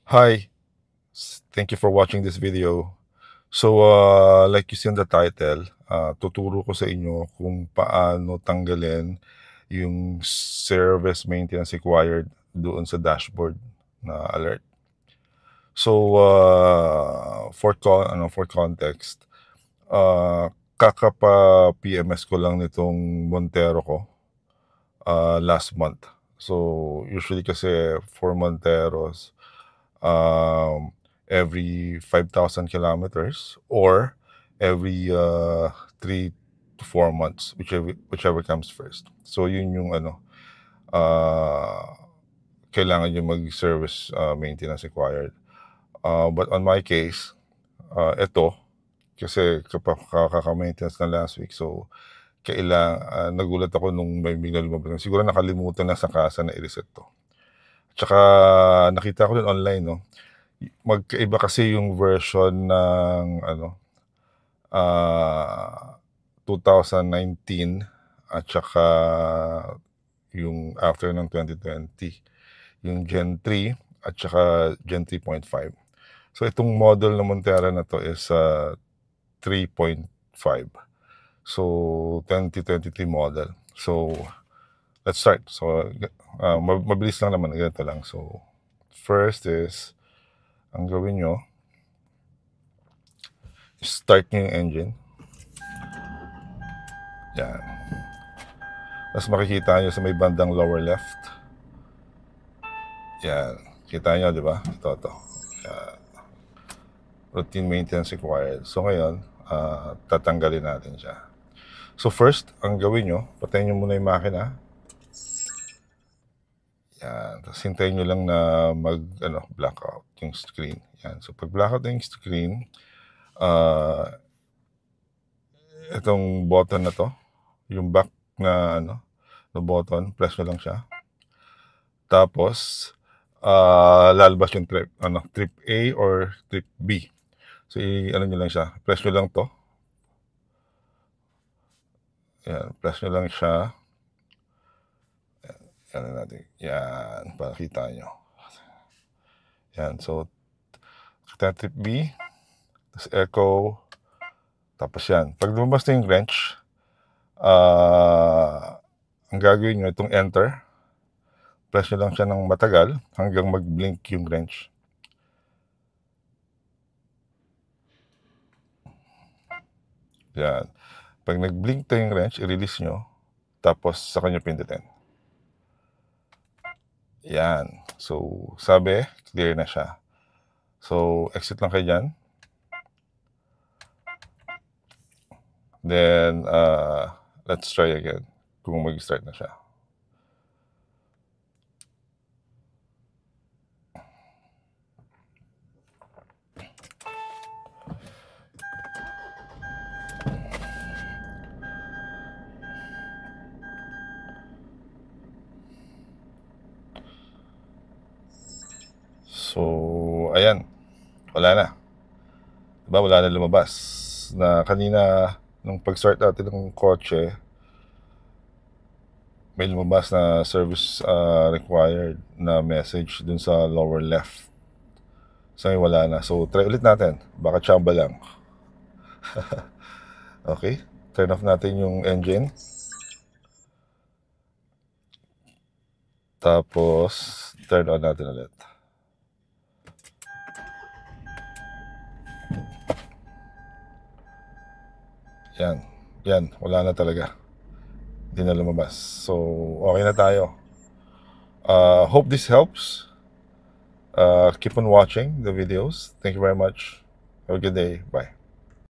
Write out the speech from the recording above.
Hi, thank you for watching this video. So, like you see in the title, tuturo ko sa inyo kung paano tanggalin yung service maintenance required doon sa dashboard na alert. So, for context, kakapa-PMS ko lang nitong Montero ko last month. So, usually kasi for Monteros, every 5,000 kilometers or every 3 to 4 months, whichever comes first. So yun yung kailangan yung mag-service maintenance required. But on my case, ito, kasi kakaka-maintenance na last week, so nagulat ako nung may bigla lumabas. Siguro nakalimutan na sa kasa na i-reset to. Tsaka nakita ko din online, no? Magkaiba kasi yung version ng 2019 at saka yung after ng 2020, yung Gen 3 at saka Gen 3.5. So itong model na Montero na to is 3.5. So 2023 model. So let's start. So mabilis lang naman, ganito lang. So first is, ang gawin nyo, start nyo yung engine. Yan. Tapos makikita nyo sa may bandang lower left. Yan. Kita nyo, di ba? Ito. Yan. Routine maintenance required. So ngayon, tatanggalin natin siya. So first, ang gawin nyo, patayin nyo muna yung makina. Yan. Tapos hintayin nyo lang na blackout yung screen. Yan. So pag blackout na yung screen, itong button na to, yung back na na button, press nyo lang siya. Tapos lalabas yung trip A or trip B. So nyo lang siya, press nyo lang to. Yan, press nyo lang siya. Yan natin. Yan, para kita nyo. Yan, so trip B, tapos echo, tapos yan. Pag lumabas na yung wrench, ang gagawin nyo, itong enter, press nyo lang siya ng matagal hanggang mag-blink yung wrench. Yan. Pag nag-blink to yung wrench, i-release nyo, tapos saka nyo pindutin. Yan. So, sabi, clear na siya. So, exit lang kayo dyan. Then, let's try again kung mag-start na siya. So, ayan. Wala na. Diba? Wala na lumabas. Na kanina, nung pag-start natin ng kotse, may lumabas na service required na message dun sa lower left. So, wala na. So, try ulit natin. Baka tsamba lang. Okay. Turn off natin yung engine. Tapos, turn on natin ulit. Yan. Wala na talaga. Hindi na lumabas. So, okay na tayo. Hope this helps. Keep on watching the videos. Thank you very much. Have a good day. Bye.